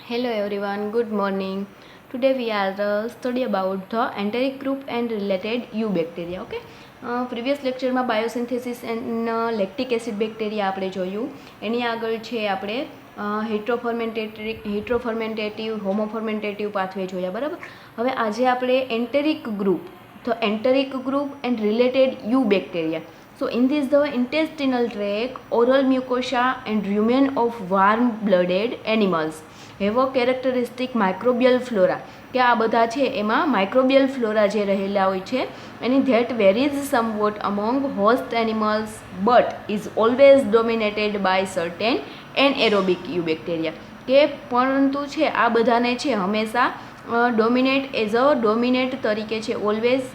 Hello everyone, good morning. Today we are study about the enteric group and related eubacteria. Okay. Previous લેક્ચરમાં બાયોસિન્થેસિસ and lactic acid bacteria આપણે જોયું. એની આગળ છે આપણે હિટ્રોફર્મેન્ટેટિવ હોમોફર્મેન્ટેટિવ pathway જોયા, બરાબર. હવે આજે આપણે એન્ટેરિક ગ્રુપ, તો enteric group and related eubacteria. So in this the intestinal tract, oral mucosa and rumen of warm-blooded animals have a characteristic microbial flora. કે આ બધા છે એમાં માઇક્રોબિયલ ફ્લોરા જે રહેલા હોય છે એની that varies somewhat among host animals but is always dominated by certain anaerobic eubacteria. કે પરંતુ છે આ બધાને છે હંમેશા ડોમિનેટ તરીકે છે always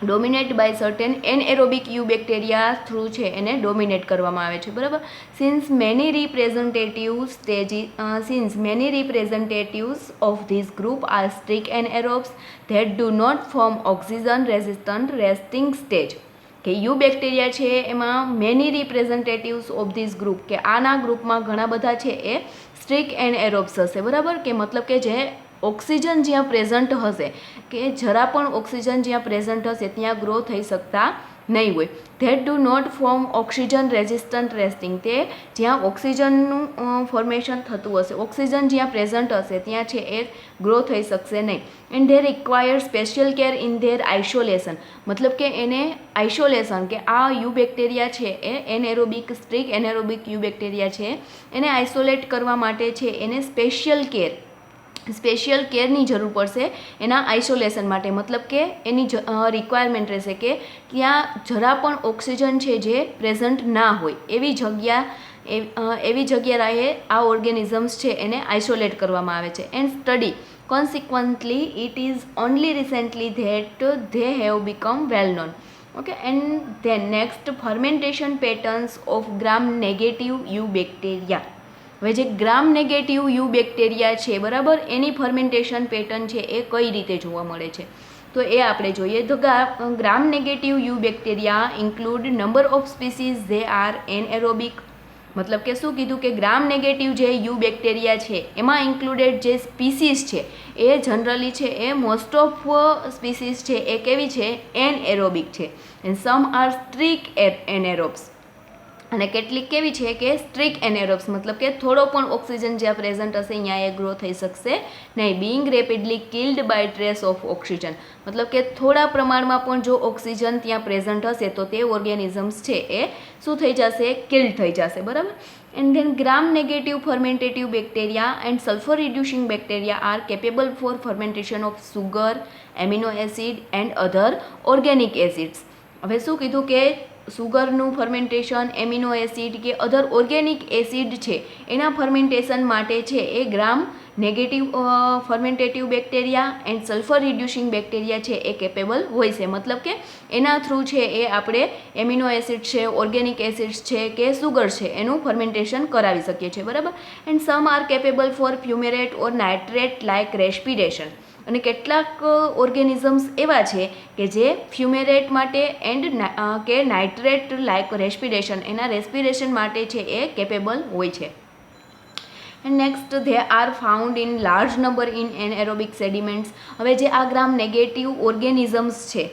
dominate by certain anaerobic eubacteria through છે એને ડોમિનેટ કરવામાં આવે છે, બરાબર. Since many representatives of this group are strict anaerobes that do not form oxygen resistant resting stage. કે યુ બેક્ટેરિયા છે એમાં many representatives of this group, કે આના ગ્રુપમાં ઘણા બધા છે એ સ્ટ્રિક એનએરોબ્સ હશે, બરાબર. કે મતલબ કે જે ઓક્સિજન જ્યાં પ્રેઝન્ટ હશે, કે જરા પણ ઓક્સિજન જ્યાં પ્રેઝન્ટ હશે ત્યાં ગ્રો થઈ શકતા નહીં હોય. That do not form oxygen resistant resting, તે જ્યાં ઓક્સિજનનું ફોર્મેશન થતું હશે, ઓક્સિજન જ્યાં પ્રેઝન્ટ હશે ત્યાં છે એ ગ્રો થઈ શકશે નહીં. And they require special care in their isolation. મતલબ કે એને આઇસોલેશન, કે આ યુ બેક્ટેરિયા છે એ anaerobic strict anaerobic eubacteria છે એને આઇસોલેટ કરવા માટે છે એને સ્પેશિયલ કેરની જરૂર પડશે એના આઇસોલેશન માટે. મતલબ કે એની રિક્વાયરમેન્ટ રહેશે કે ત્યાં જરા પણ ઓક્સિજન છે જે પ્રેઝન્ટ ના હોય એવી જગ્યાએ આ ઓર્ગેનિઝમ્સ છે એને આઇસોલેટ કરવામાં આવે છે. And study consequently it is only recently that they have become well known. Okay. And then next, fermentation patterns of gram negative eubacteria. હવે જે ગ્રામ નેગેટિવ યુ બેક્ટેરિયા છે, બરાબર, એની ફર્મેન્ટેશન પેટર્ન છે એ કઈ રીતે જોવા મળે છે તો એ આપણે જોઈએ. તો ગ્રામ negative you bacteria include number of species they are anaerobic. મતલબ કે શું કીધું કે ગ્રામ નેગેટિવ જે યુ બેક્ટેરિયા છે એમાં ઇન્ક્લુડેડ જે સ્પીસીઝ છે એ જનરલી છે એ મોસ્ટ ઓફ સ્પીસીઝ છે એ કેવી છે, એનએરોબિક છે. એન્ડ સમ આર સ્ટ્રિક એનએરોબ્સ, અને કેટલીક કેવી છે કે સ્ટ્રિક એનએરોબ્સ, મતલબ કે થોડો પણ ઓક્સિજન જ્યાં પ્રેઝન્ટ હશે અહીંયા એ ગ્રો થઈ શકશે નહીં. Being rapidly killed by trace of oxygen, મતલબ કે થોડા પ્રમાણમાં પણ જો ઓક્સિજન ત્યાં પ્રેઝન્ટ હશે તો તે ઓર્ગેનિઝમ્સ છે એ શું થઈ જશે, કિલ્ડ થઈ જશે, બરાબર. And then gram negative fermentative bacteria and sulphur reducing bacteria are capable for fermentation of sugar, amino acid and other organic acids. હવે શું કીધું કે સુગરનું ફર્મેન્ટેશન, એમિનો એસિડ કે અધર ઓર્ગેનિક એસિડ છે એના ફર્મેન્ટેશન માટે છે એ gram negative fermentative bacteria and sulphur reducing bacteria છે એ કેપેબલ હોય છે. મતલબ કે એના થ્રુ છે એ આપણે એમિનો એસિડ છે, ઓર્ગેનિક એસિડ્સ છે કે સુગર છે એનું ફર્મેન્ટેશન કરાવી શકીએ છીએ, બરાબર. And some are capable for fumarate or nitrate like respiration. અને કેટલાક ઓર્ગેનિઝમ્સ એવા છે કે જે ફ્યુમેરેટ માટે એન્ડ કે નાઇટ્રેટ લાઇક રેસ્પિરેશન, એના રેસ્પિરેશન માટે છે એ કેપેબલ હોય છે. And next, they are found in large number in anaerobic sediments. હવે જે આ ગ્રામ નેગેટિવ ઓર્ગેનિઝમ્સ છે,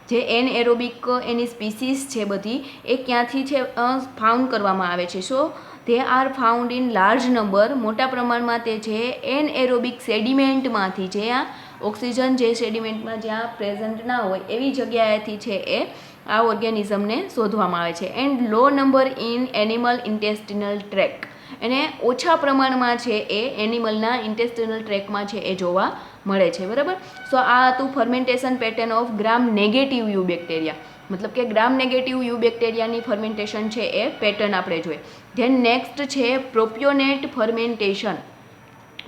જે એનએરોબિક એની સ્પીસીસ છે બધી, એ ક્યાંથી છે ફાઉન્ડ કરવામાં આવે છે. So they are found in large number, મોટા પ્રમાણમાં તે છે એનએરોબિક સેડિમેન્ટમાંથી, જે આ ઓક્સિજન જે સેડિમેન્ટમાં જ્યાં પ્રેઝન્ટ ના હોય એવી જગ્યાએથી છે એ આ ઓર્ગેનિઝમને શોધવામાં આવે છે. And low number in animal intestinal tract, અને ઓછા પ્રમાણમાં છે એ એનિમલના ઇન્ટેસ્ટિનલ ટ્રેકમાં છે એ જોવા મળે છે, બરાબર. સો આ હતું fermentation pattern of gram negative you bacteria. મતલબ કે ગ્રામ નેગેટિવ યુ બેક્ટેરિયાની ફર્મેન્ટેશન છે એ પેટર્ન આપણે જોઈએ. ધેન નેક્સ્ટ છે પ્રોપિયોનેટ ફર્મેન્ટેશન,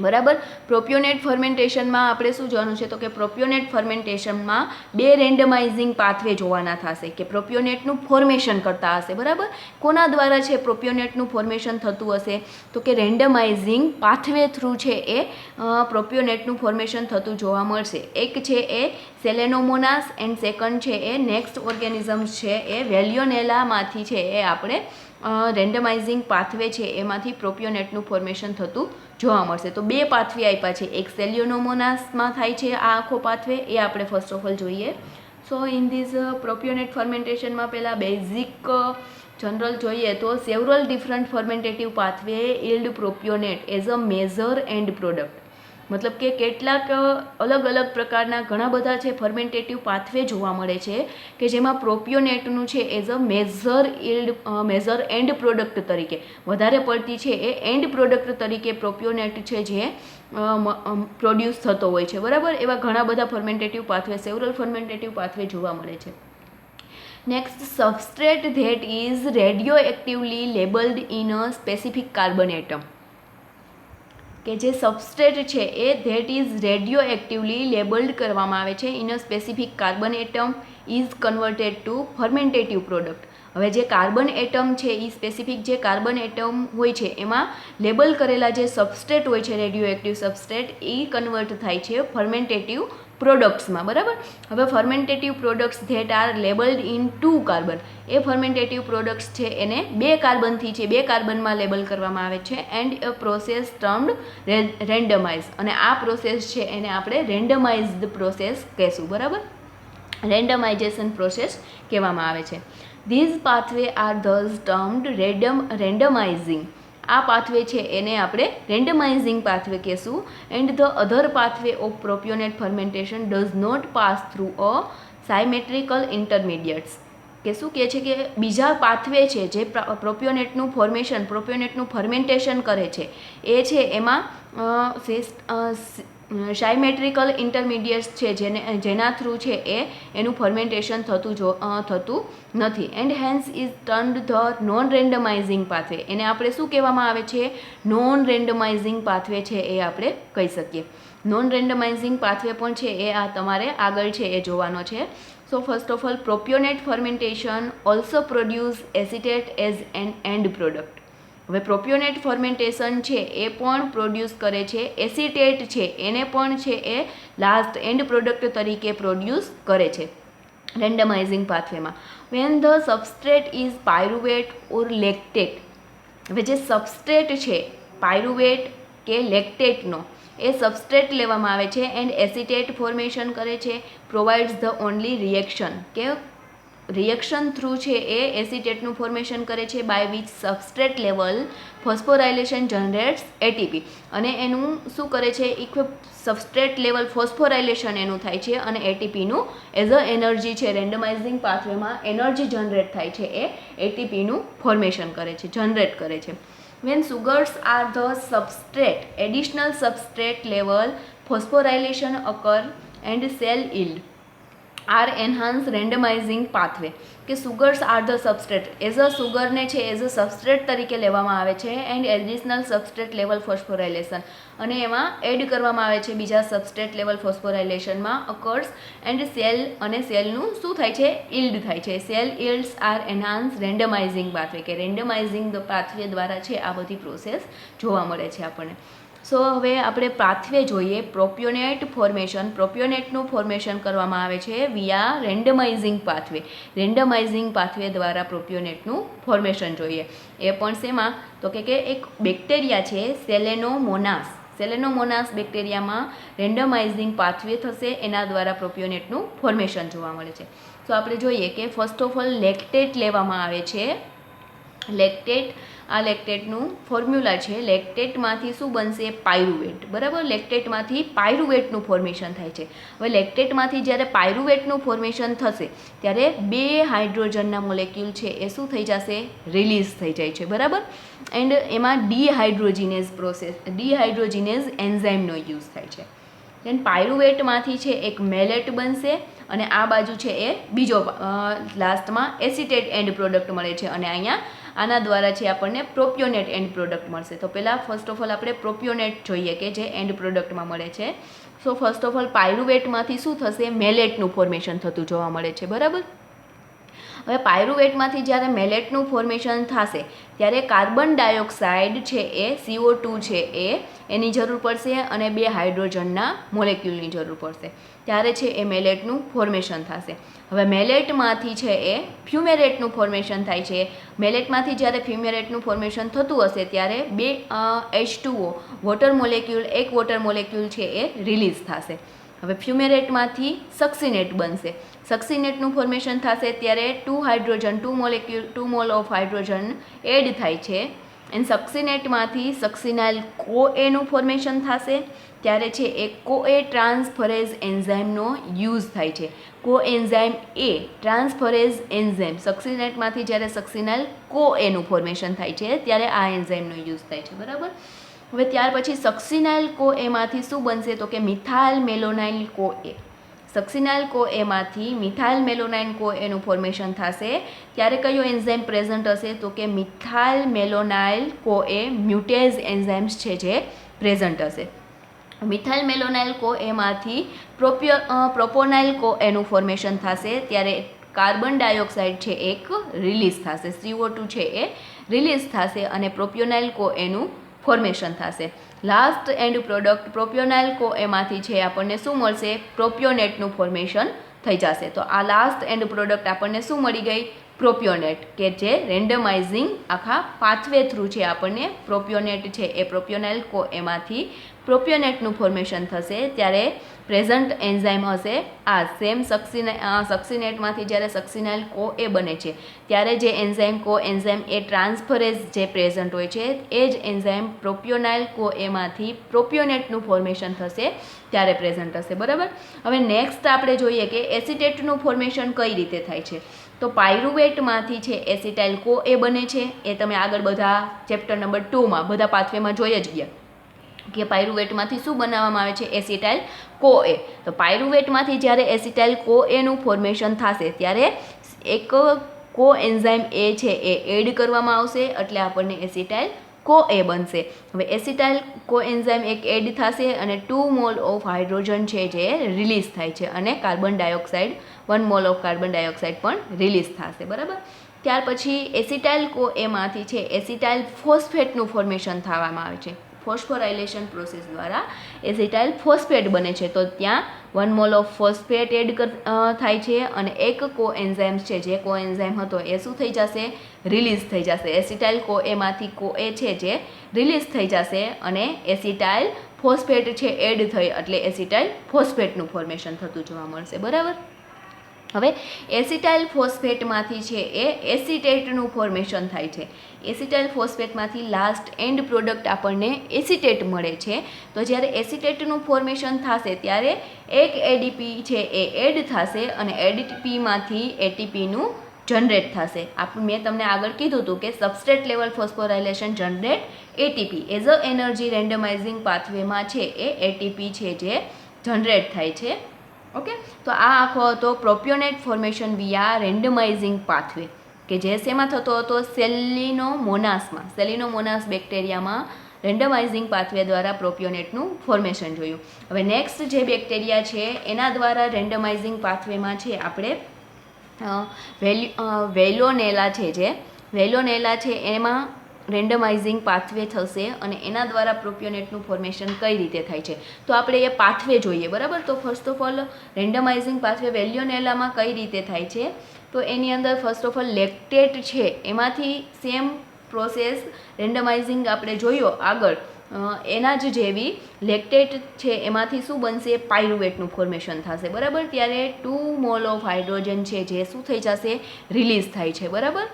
બરાબર. પ્રોપિયોનેટ ફર્મેન્ટેશનમાં આપણે શું જોવાનું છે તો કે પ્રોપિયોનેટ ફર્મેન્ટેશનમાં બે રેન્ડમાઇઝિંગ પાથવે જોવાના થશે, કે પ્રોપિયોનેટનું ફોર્મેશન કરતા હશે, બરાબર. કોના દ્વારા છે પ્રોપિયોનેટનું ફોર્મેશન થતું હશે તો કે રેન્ડમાઇઝિંગ પાથવે થ્રુ છે એ પ્રોપિયોનેટનું ફોર્મેશન થતું જોવા મળશે. એક છે એ સેલેનોમોનાસ એન્ડ સેકન્ડ છે એ નેક્સ્ટ ઓર્ગેનિઝમ્સ છે એ વેલિયોનેલામાંથી છે એ આપણે રેન્ડમાઇઝિંગ પાથવે છે એમાંથી પ્રોપિયોનેટનું ફોર્મેશન થતું જોવા મળશે. તો 2 પાથવે આપ્યા છે, એક સેલ્યુનોમોનાસમાં થાય છે આ આખો પાથવે, એ આપણે ફર્સ્ટ ઓફ ઓલ જોઈએ. સો ઇન ધીસ પ્રોપિયોનેટ ફર્મેન્ટેશનમાં પહેલાં બેઝિક જનરલ જોઈએ તો several different fermentative pathway yield propionate as a major end product. મતલબ કે કેટલાક અલગ અલગ પ્રકારના ઘણા બધા છે ફર્મેન્ટેટિવ પાથવે જોવા મળે છે કે જેમાં પ્રોપિયોનેટનું છે as a major end product તરીકે વધારે પડતી છે એ એન્ડ પ્રોડક્ટ તરીકે પ્રોપિયોનેટ છે જે પ્રોડ્યુસ થતો હોય છે, બરાબર. એવા ઘણા બધા fermentative pathway, several fermentative pathway જોવા મળે છે. Next, substrate that is radioactively labelled in a specific carbon atom. કે જે સબસ્ટ્રેટ છે એ that is radioactively labelled કરવામાં આવે છે in a specific carbon atom is converted to fermentative product. હવે જે કાર્બન એટમ છે એ સ્પેસિફિક જે કાર્બન એટમ હોય છે એમાં લેબલ કરેલા જે સબસ્ટ્રેટ હોય છે રેડિયો એક્ટિવ સબસ્ટ્રેટ એ કન્વર્ટ થાય છે ફર્મેન્ટેટિવ પ્રોડક્ટ્સમાં, બરાબર. હવે fermentative products that are labelled in 2 carbon, એ ફર્મેન્ટેટિવ પ્રોડક્ટ્સ છે એને 2 કાર્બનથી છે 2 કાર્બનમાં લેબલ કરવામાં આવે છે. એન્ડ અ પ્રોસેસ ટર્મ્ડ રેન્ડમાઇઝ, અને આ પ્રોસેસ છે એને આપણે રેન્ડમાઇઝડ પ્રોસેસ કહેશું, બરાબર. રેન્ડમાઇઝેશન પ્રોસેસ કહેવામાં આવે છે. These pathway are thus termed randomizing. આ પાથવે છે એને આપણે રેન્ડમાઇઝિંગ પાથવે કહેશું. And the other pathway of propionate fermentation does not pass through a symmetrical intermediates. કે શું કહે છે કે બીજા પાથવે છે જે પ્રોપિયોનેટનું ફર્મેન્ટેશન કરે છે એ છે એમાં સાયમેટ્રિકલ ઇન્ટરમીડિયેટ્સ છે જેના થ્રુ છે એનું ફર્મેન્ટેશન થતું નથી. And hence is termed the non randomizing pathway. એને આપણે શું કહેવામાં આવે છે? નોન રેન્ડમાઇઝિંગ પાથવે છે એ આપણે કહી શકીએ. નોન રેન્ડમાઇઝિંગ પાથવે પણ છે એ આ તમારે આગળ છે એ જોવાનો છે. So first of all, propionate fermentation also produce acetate as an end product. હવે પ્રોપિયોનેટ ફર્મેન્ટેશન છે એ પણ પ્રોડ્યુસ કરે છે એસિટેટ છે એને પણ છે એ લાસ્ટ એન્ડ પ્રોડક્ટ તરીકે પ્રોડ્યુસ કરે છે રેન્ડમાઇઝિંગ પાથવેમાં. When the substrate is pyruvate or lactate. હવે જે સબસ્ટ્રેટ છે પાયરુવેટ કે લેક્ટેટનો એ સબસ્ટ્રેટ લેવામાં આવે છે એન્ડ એસિટેટ ફોર્મેશન કરે છે. પ્રોવાઇડ્સ ધ ઓનલી રિએક્શન, કે રિએક્શન થ્રુ છે એ એસિટેટનું ફોર્મેશન કરે છે by which substrate level phosphorylation generates ATP. અને એનું શું કરે છે? સબસ્ટ્રેટ લેવલ ફોસ્ફોરાઇલેશન એનું થાય છે અને એટીપીનું એઝ અ એનર્જી છે રેન્ડમાઇઝિંગ પાથવેમાં એનર્જી જનરેટ થાય છે એ એટીપીનું ફોર્મેશન કરે છે, જનરેટ કરે છે. When sugars are the substrate, additional substrate level phosphorylation occur and cell yield are enhanced randomizing pathway. કે sugars are the substrate, as a સુગરને છે એઝ અ સબસ્ટ્રેટ તરીકે લેવામાં આવે છે and additional substrate level phosphorylation, અને એમાં add કરવામાં આવે છે બીજા સબસ્ટ્રેટ લેવલ ફોસ્ફોરાઇલેશનમાં અકર્સ એન્ડ સેલ, અને સેલનું શું થાય છે? ઇલ્ડ થાય છે. Cell yields are enhance randomizing pathway, કે રેન્ડમાઇઝિંગ પાથવે દ્વારા છે આ બધી પ્રોસેસ જોવા મળે છે આપણને. સો હવે આપણે પાથવે જોઈએ. પ્રોપિયોનેટ ફોર્મેશન, પ્રોપિયોનેટનું ફોર્મેશન કરવામાં આવે છે વિયા રેન્ડમાઇઝિંગ પાથવે. રેન્ડમાઇઝિંગ પાથવે દ્વારા પ્રોપિયોનેટનું ફોર્મેશન જોઈએ. એ પણ શેમાં? તો કે એક બેક્ટેરિયા છે સેલેનોમોનાસ. સેલેનોમોનાસ બેક્ટેરિયામાં રેન્ડમાઇઝિંગ પાથવે થશે, એના દ્વારા પ્રોપિયોનેટનું ફોર્મેશન જોવા મળે છે. તો આપણે જોઈએ કે ફર્સ્ટ ઓફ ઓલ લેક્ટેટ લેવામાં આવે છે. લેક્ટેટ, આ લેક્ટેટનું ફોર્મ્યુલા છે. લેક્ટેટમાંથી શું બનશે? પાયરુવેટ, બરાબર. લેક્ટેટમાંથી પાયરુવેટનું ફોર્મેશન થાય છે. હવે લેક્ટેટમાંથી જ્યારે પાયરુવેટનું ફોર્મેશન થશે ત્યારે 2 હાઇડ્રોજનના મોલેક્યુલ છે એ શું થઈ જશે? રિલીઝ થઈ જાય છે, બરાબર. એન્ડ એમાં ડિહાઇડ્રોજીનેઝ પ્રોસેસ, ડિહાઇડ્રોજીનેઝ એન્ઝાઇમનો યુઝ થાય છે. દેન પાયરુવેટમાંથી છે એક મેલેટ બનશે, અને આ બાજુ છે એ બીજો લાસ્ટમાં એસિટેટ એન્ડ પ્રોડક્ટ મળે છે, અને અહીંયા આના દ્વારા છે આપણને પ્રોપિયોનેટ એન્ડ પ્રોડક્ટ મળશે. તો પહેલાં ફર્સ્ટ ઓફ ઓલ આપણે પ્રોપિયોનેટ જોઈએ કે જે એન્ડ પ્રોડક્ટમાં મળે છે. સો ફર્સ્ટ ઓફ ઓલ પાયરુવેટમાંથી શું થશે? મેલેટનું ફોર્મેશન થતું જોવા મળે છે, બરાબર. હવે પાયરુવેટમાંથી જ્યારે મેલેટનું ફોર્મેશન થશે ત્યારે કાર્બન ડાયોક્સાઇડ છે એ CO2 છે એની જરૂર પડશે અને 2 હાઇડ્રોજનના મોલેક્યુલની જરૂર પડશે, ત્યારે છે એ મેલેટનું ફોર્મેશન થશે. હવે મેલેટમાંથી છે એ ફ્યુમેરેટનું ફોર્મેશન થાય છે. મેલેટમાંથી જ્યારે ફ્યુમેરેટનું ફોર્મેશન થતું હશે ત્યારે 2 H2O વોટર મોલેક્યુલ, એક વોટર મોલેક્યુલ છે એ રિલીઝ થશે. હવે ફ્યુમેરેટમાંથી સક્સિનેટ બનશે. સક્સિનેટનું ફોર્મેશન થશે ત્યારે 2 hydrogen, 2 mole of hydrogen add થાય છે. એન્ડ સક્સિનેટમાંથી સક્સિનાઇલ CoAનું ફોર્મેશન થશે ત્યારે છે એ CoA ટ્રાન્સફરેઝ એન્ઝાઇમનો યુઝ થાય છે. કોએન્ઝાઇમ A ટ્રાન્સફરેઝ એન્ઝાઇમ, સક્સિનેટમાંથી જ્યારે સક્સિનાઇલ CoAનું ફોર્મેશન થાય છે ત્યારે આ એન્ઝાઇમનો યુઝ થાય છે, બરાબર. હવે ત્યાર પછી સક્સિનાઇલ CoAમાંથી શું બનશે તો કે મિથાઇલ મેલોનાઇલ CoA. સક્સિનાઇલ CoAમાંથી મિથાઇલ મેલોનાઇલ CoAનું ફોર્મેશન થશે ત્યારે કયો એન્ઝાઇમ પ્રેઝન્ટ હશે તો કે મિથાઇલ મેલોનાઇલ CoA મ્યુટેઝ એન્ઝાઇમ્સ છે જે પ્રેઝન્ટ હશે. મિથાઇલ મેલોનાઇલ CoAમાંથી પ્રોપોનાઇલ CoAનું ફોર્મેશન થશે ત્યારે કાર્બન ડાયોક્સાઇડ છે એક રિલીઝ થશે, CO2 છે એ રિલીઝ થશે અને પ્રોપ્યોનાઇલ CoAનું ફોર્મેશન થશે. લાસ્ટ એન્ડ પ્રોડક્ટ પ્રોપ્યોનાઇલ CoAમાંથી છે આપણને શું મળશે, પ્રોપ્યોનેટનું ફોર્મેશન થઈ જશે. તો આ લાસ્ટ એન્ડ પ્રોડક્ટ આપણને શું મળી ગઈ, પ્રોપ્યોનેટ, કે જે રેન્ડમાઇઝિંગ આખા પાથવે થ્રુ છે આપણને પ્રોપ્યોનેટ છે એ પ્રોપ્યોનાઇલ CoAમાંથી પ્રોપ્યોનેટનું ફોર્મેશન થશે ત્યારે પ્રેઝન્ટ એન્ઝાઇમ હશે આ સેમ સક્સિનેટમાંથી જ્યારે સક્સિનાઇલ CoA બને છે ત્યારે જે એન્ઝાઇમ કોએન્ઝાઇમ એ ટ્રાન્સફરેઝ જે પ્રેઝન્ટ હોય છે એ જ એન્ઝાઇમ પ્રોપ્યોનાઇલ CoAમાંથી પ્રોપ્યોનેટનું ફોર્મેશન થશે ત્યારે પ્રેઝન્ટ હશે, બરાબર. હવે નેક્સ્ટ આપણે જોઈએ કે એસિટેટનું ફોર્મેશન કઈ રીતે થાય છે. તો પાયરુવેટમાંથી છે એસિટાઇલ CoA બને છે. એ તમે આગળ બધા ચેપ્ટર નંબર 2માં બધા પાથવેમાં જોઈ જ ગયા કે પાયરુવેટમાંથી શું બનાવવામાં આવે છે, એસિટાઇલ CoA. તો પાયરુવેટમાંથી જ્યારે એસિટાઇલ CoAનું ફોર્મેશન થશે ત્યારે એક કોએન્ઝાઇમ A છે એ એડ કરવામાં આવશે એટલે આપણને એસિટાઇલ CoA બનશે. હવે એસિટાઇલ કોએન્ઝાઇમ એક એડ થશે અને 2 મોલ ઓફ હાઇડ્રોજન છે જે રિલીઝ થાય છે અને carbon dioxide 1 mall of carbon dioxide પણ રિલીઝ થશે, બરાબર. ત્યાર પછી એસિટાઇલ CoAમાંથી છે એસિટાઇલ ફોસ્ફેટનું ફોર્મેશન થવામાં આવે છે. ફોસ્ફોરાઇલેશન પ્રોસેસ દ્વારા એસિટાઇલ ફોસ્ફેટ બને છે. તો ત્યાં 1 મોલ ઓફ ફોસ્ફેટ એડ થાય છે અને એક કોએન્ઝાઇમ છે જે કોએન્ઝાઇમ હતો એ શું થઈ જશે, રિલીઝ થઈ જશે. એસિટાઇલ CoAમાંથી CoA છે જે રિલીઝ થઈ જશે અને એસિટાઇલ ફોસ્ફેટ છે એડ થઈ એટલે એસિટાઇલ ફોસ્ફેટનું ફોર્મેશન થતું જોવા મળશે, બરાબર. હવે એસિટાઇલ ફોસ્ફેટમાંથી છે એ એસિટેટનું ફોર્મેશન થાય છે. એસિટાઇલ ફોસ્ફેટમાંથી લાસ્ટ એન્ડ પ્રોડક્ટ આપણને એસિટેટ મળે છે. તો જ્યારે એસિટેટનું ફોર્મેશન થશે ત્યારે એક ADP છે એ એડ થશે અને ADPમાંથી ATPનું જનરેટ થશે. મેં તમને આગળ કીધું હતું કે substrate level phosphorylation generate ATP as a energy randomizing પાથવેમાં છે એ ATP છે જે જનરેટ થાય છે. ઓકે, તો આ આખો હતો પ્રોપ્યોનેટ ફોર્મેશન વિયા રેન્ડમાઇઝિંગ પાથવે કે જે શેમાં થતો હતો, સેલિનોમોનાસ બેક્ટેરિયામાં રેન્ડમાઇઝિંગ પાથવે દ્વારા પ્રોપ્યોનેટનું ફોર્મેશન જોયું. હવે નેક્સ્ટ જે બેક્ટેરિયા છે એના દ્વારા રેન્ડમાઇઝિંગ પાથવેમાં છે આપણે વેલોનેલા છે, જે વેલોનેલા છે એમાં રેન્ડમાઇઝિંગ પાથવે થશે અને એના દ્વારા પ્રોપ્યોનેટનું ફોર્મેશન કઈ રીતે થાય છે તો આપણે એ પાથવે જોઈએ, બરાબર. તો ફર્સ્ટ ઓફ ઓલ રેન્ડમાઇઝિંગ પાથવે વેલ્યોનેલામાં કઈ રીતે થાય છે તો એની અંદર ફર્સ્ટ ઓફ ઓલ લેક્ટેટ છે એમાંથી સેમ પ્રોસેસ રેન્ડમાઇઝિંગ આપણે જોયો આગળ એના જ જેવી લેક્ટેટ છે એમાંથી શું બનશે, પાયરુવેટનું ફોર્મેશન થશે, બરાબર. ત્યારે 2 મોલ ઓફ હાઇડ્રોજન છે જે શું થઈ જશે, રિલીઝ થાય છે, બરાબર.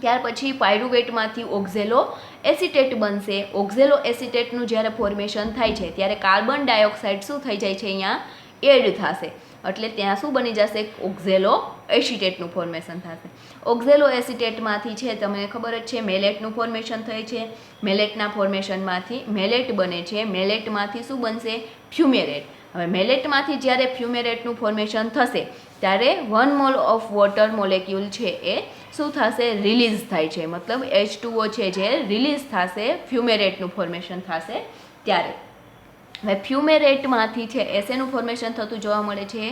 ત્યાર પછી પાયરુવેટમાંથી ઓક્ઝેલો એસિટેટ બનશે. ઓક્ઝેલો એસિટેટનું જ્યારે ફોર્મેશન થાય છે ત્યારે કાર્બન ડાયોક્સાઇડ શું થઈ જાય છે, અહીંયા એડ થશે એટલે ત્યાં શું બની જશે, ઓક્ઝેલો એસિટેટનું ફોર્મેશન થશે. ઓક્ઝેલો એસિટેટમાંથી છે તમને ખબર જ છે મેલેટનું ફોર્મેશન થાય છે. મેલેટના ફોર્મેશનમાંથી મેલેટ બને છે. મેલેટમાંથી શું બનશે, ફ્યુમેરેટ. હવે મેલેટમાંથી જ્યારે ફ્યુમેરેટનું ફોર્મેશન થશે ત્યારે 1 મોલ ઓફ વોટર મોલેક્યુલ છે એ શું થશે, રિલીઝ થાય છે. મતલબ H2O છે જે રિલીઝ થશે, ફ્યુમેરેટનું ફોર્મેશન થશે ત્યારે. હવે ફ્યુમેરેટમાંથી છે એસેનું ફોર્મેશન થતું જોવા મળે છે,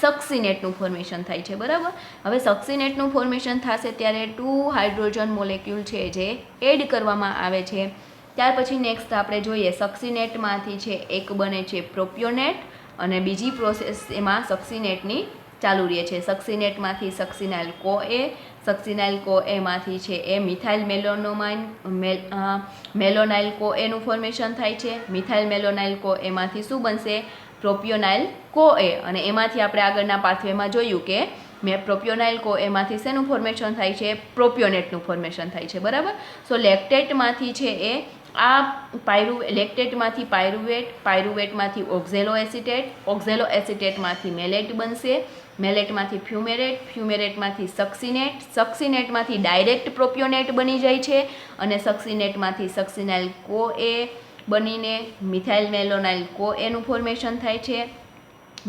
સક્સિનેટનું ફોર્મેશન થાય છે, બરાબર. હવે સક્સિનેટનું ફોર્મેશન થશે ત્યારે 2 હાઇડ્રોજન મોલેક્યુલ છે જે એડ કરવામાં આવે છે. ત્યાર પછી નેક્સ્ટ આપણે જોઈએ, સક્સિનેટમાંથી છે એક બને છે પ્રોપિયોનેટ અને બીજી પ્રોસેસ એમાં સક્સિનેટની ચાલુ રહે છે. સક્સિનેટમાંથી સક્સિનાઇલ CoA, સક્સિનાઇલ CoAમાંથી છે એ મિથાઇલ મેલોનાઇલ CoAનું ફોર્મેશન થાય છે. મિથાઇલ મેલોનાઇલ CoAમાંથી શું બનશે? પ્રોપિયોનાઇલ CoA. અને એમાંથી આપણે આગળના પાથવેમાં જોયું કે પ્રોપિયોનાઇલ CoAમાંથી શેનું ફોર્મેશન થાય છે? પ્રોપિયોનેટનું ફોર્મેશન થાય છે, બરાબર. સો લેક્ટેટમાંથી છે એ લેક્ટેટમાંથી પાયરુવેટ, પાયરુવેટમાંથી ઓક્ઝેલો એસિટેટ, ઓક્ઝેલો એસિટેટમાંથી મેલેટ બનશે, મેલેટમાંથી ફ્યુમેરેટ, ફ્યુમેરેટમાંથી સક્સિનેટ, સક્સિનેટમાંથી ડાયરેક્ટ પ્રોપિયોનેટ બની જાય છે અને સક્સિનેટમાંથી સક્સિનાઇલ CoA બનીને મિથાઇલ મેલોનાઇલ CoAનું ફોર્મેશન થાય છે.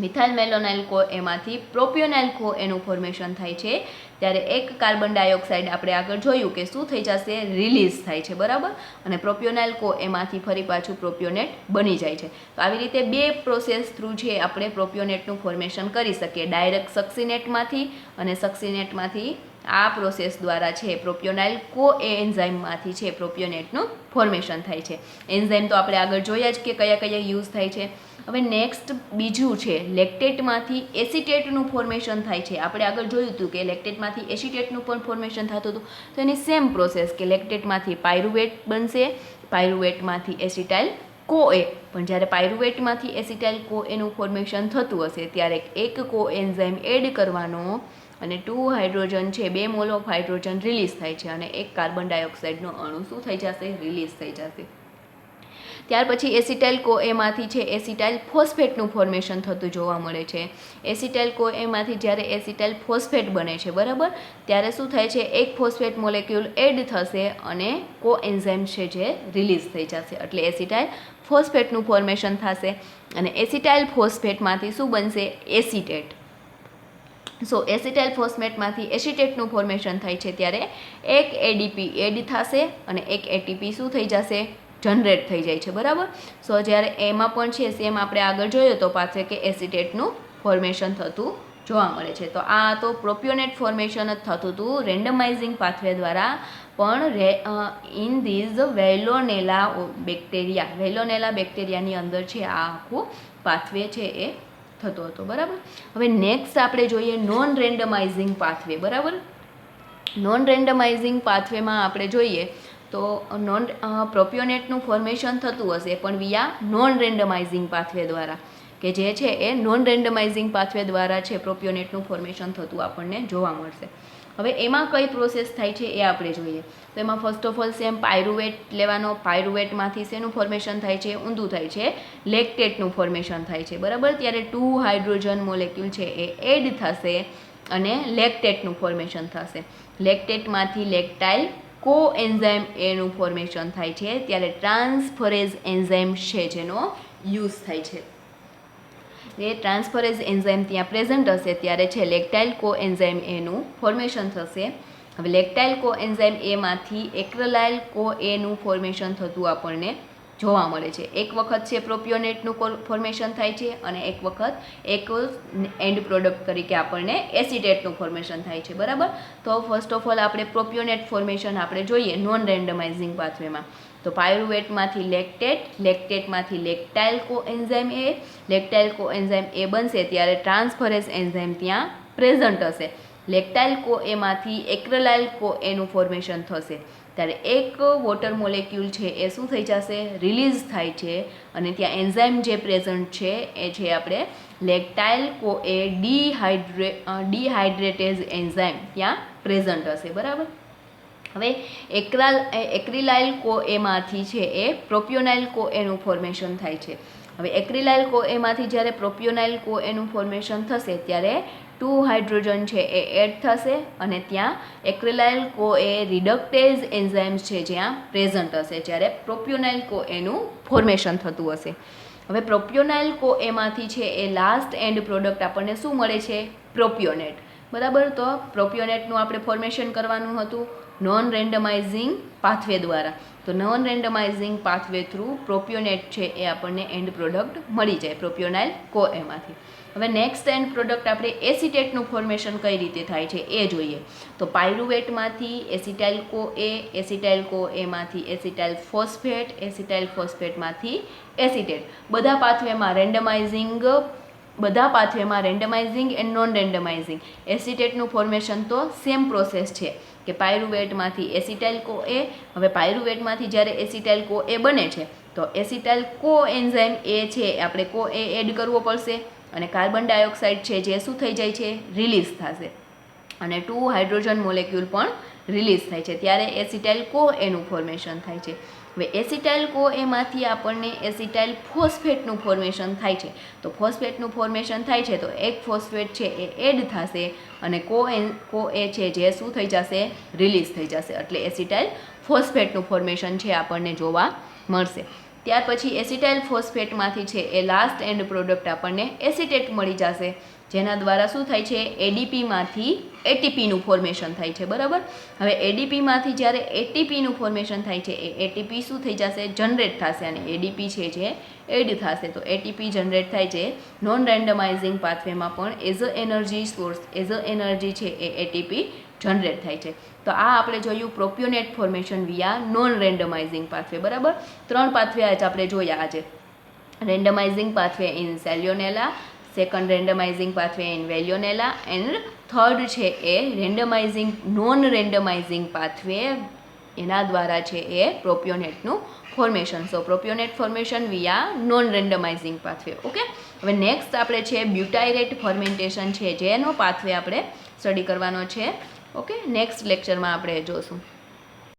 મિથાઇલ મેલોનાઇલ CoAમાંથી પ્રોપિયોનાઇલ CoAનું ફોર્મેશન થાય છે. ત્યારે એક કાર્બન ડાયોક્સાઇડ આપણે આગળ જોયું કે શું થઈ જશે? રિલીઝ થાય છે, બરાબર. અને પ્રોપિયોનાઇલ CoAમાંથી ફરી પાછું પ્રોપિયોનેટ બની જાય છે. તો આવી રીતે બે પ્રોસેસ થ્રુ છે આપણે પ્રોપિયોનેટનું ફોર્મેશન કરી શકીએ, ડાયરેક્ટ સક્સિનેટમાંથી અને સક્સિનેટમાંથી આ પ્રોસેસ દ્વારા છે પ્રોપિયોનાઇલ CoA એન્ઝાઇમમાંથી છે પ્રોપિયોનેટનું ફોર્મેશન થાય છે. એન્ઝાઇમ તો આપણે આગળ જોયા જ કે કયા કયા યુઝ થાય છે. હવે નેક્સ્ટ બીજું છે, લેક્ટેટમાંથી એસિટેટનું ફોર્મેશન થાય છે. આપણે આગળ જોયું હતું કે લેક્ટેટમાંથી એસિટેટનું પણ ફોર્મેશન થતું હતું. તો એની સેમ પ્રોસેસ કે લેક્ટેટમાંથી પાયરુવેટ બનશે, પાયરુવેટમાંથી એસિટાઇલ CoA. પણ જ્યારે પાયરુવેટમાંથી એસિટાઇલ CoAનું ફોર્મેશન થતું હશે ત્યારે એક કોએન્ઝાઇમ એડ કરવાનો અને 2 હાઇડ્રોજન છે, 2 મોલ ઓફ હાઇડ્રોજન રિલીઝ થાય છે અને એક કાર્બન ડાયોક્સાઇડનો અણુ શું થઈ જશે? રિલીઝ થઈ જશે. ત્યાર પછી એસિટાઇલ CoAમાંથી છે એસિટાઇલ ફોસ્ફેટનું ફોર્મેશન થતું જોવા મળે છે. એસિટાઇલ CoAમાંથી જ્યારે એસિટાઇલ ફોસ્ફેટ બને છે, બરાબર, ત્યારે શું થાય છે? એક ફોસ્ફેટ મોલેક્યુલ એડ થશે અને કોએન્ઝાઇમ છે જે રિલીઝ થઈ જશે, એટલે એસિટાઇલ ફોસ્ફેટનું ફોર્મેશન થશે અને એસિટાઇલ ફોસ્ફેટમાંથી શું બનશે? એસિટેટ. સો એસિટાઇલ ફોસ્ફેટમાંથી એસિટેટનું ફોર્મેશન થાય છે ત્યારે એક ADP એડ થશે અને એક ATP શું થઈ જશે? જનરેટ થઈ જાય છે, બરાબર. સો જ્યારે એમાં પણ છે સેમ આપણે આગળ જોયો તો પાછળ કે એસિટેટનું ફોર્મેશન થતું જોવા મળે છે. તો આ તો પ્રોપિયોનેટ ફોર્મેશન જ થતું હતું રેન્ડમાઇઝિંગ પાથવે દ્વારા, પણ ઇન ધીઝ વેલોનેલા બેક્ટેરિયા, વેલોનેલા બેક્ટેરિયાની અંદર છે આ આખું પાથવે છે એ થતો હતો, બરાબર. હવે નેક્સ્ટ આપણે જોઈએ નોન રેન્ડમાઇઝિંગ પાથવે, બરાબર. નોન રેન્ડમાઇઝિંગ પાથવેમાં આપણે જોઈએ તો પ્રોપિયોનેટનું ફોર્મેશન થતું હશે પણ વિયા નોન રેન્ડમાઇઝિંગ પાથવે દ્વારા, કે જે છે એ નોન રેન્ડમાઇઝિંગ પાથવે દ્વારા છે પ્રોપિયોનેટનું ફોર્મેશન થતું આપણને જોવા મળશે. હવે એમાં કઈ પ્રોસેસ થાય છે એ આપણે જોઈએ. તો એમાં first of all same pyruvate લેવાનો, પાયરુવેટમાંથી શેનું ફોર્મેશન થાય છે? ઊંધું થાય છે, લેક્ટેટનું ફોર્મેશન થાય છે, બરાબર. ત્યારે 2 હાઇડ્રોજન મોલેક્યુલ છે એ એડ થશે અને લેક્ટેટનું ફોર્મેશન થશે. લેક્ટેટમાંથી લેક્ટાઇલ કોએન્ઝાઇમ એનું ફોર્મેશન થાય છે ત્યારે ટ્રાન્સફરેઝ એન્ઝાઇમ છે જેનો યુઝ થાય છે. એ ટ્રાન્સફરેઝ એન્ઝાઇમ ત્યાં પ્રેઝન્ટ હશે ત્યારે છે લેક્ટાઇલ કોએન્ઝાઇમ એનું ફોર્મેશન થશે. હવે લેક્ટાઇલ કોએન્ઝાઇમ એમાંથી એક્રેલાઇલ CoAનું ફોર્મેશન થતું આપણને જોવા મળે છે. એક વખત છે પ્રોપિયોનેટનું ફોર્મેશન થાય છે અને એક વખત એક એન્ડ પ્રોડક્ટ તરીકે આપણને એસિટેટનું ફોર્મેશન થાય છે, બરાબર. તો ફર્સ્ટ ઓફ ઓલ આપણે પ્રોપિયોનેટ ફોર્મેશન આપણે જોઈએ નોન રેન્ડમાઇઝિંગ પાથવેમાં. તો પાયરુવેટમાંથી લેક્ટેટ, લેક્ટેટમાંથી લેક્ટાઇલ કોએન્ઝાઇમ એ, લેક્ટાઇલ કોએન્ઝાઇમ એ બનશે ત્યારે ટ્રાન્સફરેઝ એન્ઝાઇમ ત્યાં પ્રેઝન્ટ હશે. લેક્ટાઇલ CoAમાંથી એક્રેલાઇલ CoAનું ફોર્મેશન થશે ત્યારે એક વોટર મોલેક્યુલ છે એ શું થઈ જશે? રિલીઝ થાય છે અને ત્યાં એન્ઝાઇમ જે પ્રેઝન્ટ છે એ છે આપણે લેક્ટાઇલ CoA ડીહાઇડ્રેટેઝ એન્ઝાઇમ ત્યાં પ્રેઝન્ટ હશે, બરાબર. હવે એક્રિલાઇલ CoAમાંથી છે એ પ્રોપિયોનાઇલ CoAનું ફોર્મેશન થાય છે. હવે એક્રિલાઇલ CoAમાંથી જ્યારે પ્રોપિયોનાઇલ CoAનું ફોર્મેશન થશે ત્યારે 2 હાઇડ્રોજન છે એ એડ થશે અને ત્યાં એક્રિલાઇલ CoA રિડક્ટેઝ એન્ઝાઇમ્સ છે જ્યાં પ્રેઝન્ટ હશે જ્યારે પ્રોપિયોનાઇલ CoAનું ફોર્મેશન થતું હશે. હવે પ્રોપિયોનાઇલ CoAમાંથી છે એ લાસ્ટ એન્ડ પ્રોડક્ટ આપણને શું મળે છે? પ્રોપિયોનેટ, બરાબર. તો પ્રોપિયોનેટનું આપણે ફોર્મેશન કરવાનું હતું નોન રેન્ડમાઇઝિંગ પાથવે દ્વારા. તો નોન રેન્ડમાઇઝિંગ પાથવે થ્રુ પ્રોપિયોનેટ છે એ આપણને એન્ડ પ્રોડક્ટ મળી જાય પ્રોપિયોનાઇલ કોએમાંથી. હવે નેક્સ્ટ એન્ડ પ્રોડક્ટ આપણે એસિટેટનું ફોર્મેશન કઈ રીતે થાય છે એ જોઈએ. તો પાયરુવેટમાંથી એસિટાઇલ કોએ, એસિટાઇલ કોએમાંથી એસિટાઇલ ફોસ્ફેટ, એસિટાઇલ ફોસ્ફેટમાંથી એસિટેટ. બધા પાથવેમાં રેન્ડમાઇઝિંગ એન્ડ નોન રેન્ડમાઇઝિંગ. એસિટેટનું ફોર્મેશન તો સેમ પ્રોસેસ છે કે પાયરુવેટમાંથી એસિટાઇલ કોએ. હવે પાયરુવેટમાંથી જ્યારે એસિટાઇલ કોએ બને છે તો એસિટાઇલ કો એન્ઝાઇમ એ છે આપણે કોએ એડ કરવો પડશે અને કાર્બન ડાયોક્સાઇડ છે જે શું થઈ જાય છે, રિલીઝ થશે અને 2 હાઇડ્રોજન મોલેક્યુલ પણ રિલીઝ થાય છે, ત્યારે એસિટાઇલ કોએનું ફોર્મેશન થાય છે. હવે એસિટાઇલ કોએમાંથી આપણને એસિટાઇલ ફોસ્ફેટનું ફોર્મેશન થાય છે. તો ફોસ્ફેટનું ફોર્મેશન થાય છે તો એક ફોસ્ફેટ છે એ એડ થશે અને કોએ છે જે શું થઈ જશે, રિલીઝ થઈ જશે, એટલે એસિટાઇલ ફોસ્ફેટનું ફોર્મેશન છે આપણને જોવા મળશે. ત્યાર પછી એસિટાઇલ ફોસ્ફેટમાંથી છે એ લાસ્ટ એન્ડ પ્રોડક્ટ આપણને એસિટેટ મળી જશે, જેના દ્વારા શું થાય છે, એડીપીમાંથી એટીપીનું ફોર્મેશન થાય છે. બરાબર. હવે એડીપીમાંથી જ્યારે એટીપીનું ફોર્મેશન થાય છે એ એટીપી શું થઈ જશે, જનરેટ થશે અને એડીપી છે જે એડ થશે. તો એટીપી જનરેટ થાય છે નોન રેન્ડમાઇઝિંગ પાથવેમાં પણ as a energy source, as a energy છે એ એટીપી જનરેટ થાય છે. તો આ આપણે જોયું propionate formation via non randomizing pathway. બરાબર. 3 પાથવે આજ આપણે જોયા આજે. રેન્ડમાઇઝિંગ પાથવે ઇન સેલ્યુનેલા, second randomizing pathway in Veillonella and third છે એ નોન રેન્ડમાઇઝિંગ પાથવે, એના દ્વારા છે એ પ્રોપિયોનેટનું formation. So propionate formation via non randomizing pathway. Okay. હવે નેક્સ્ટ આપણે છે બ્યુટાયરેટ ફર્મેન્ટેશન છે જેનો પાથવે આપણે સ્ટડી કરવાનો છે. ઓકે. નેક્સ્ટ લેક્ચરમાં આપણે જોશું.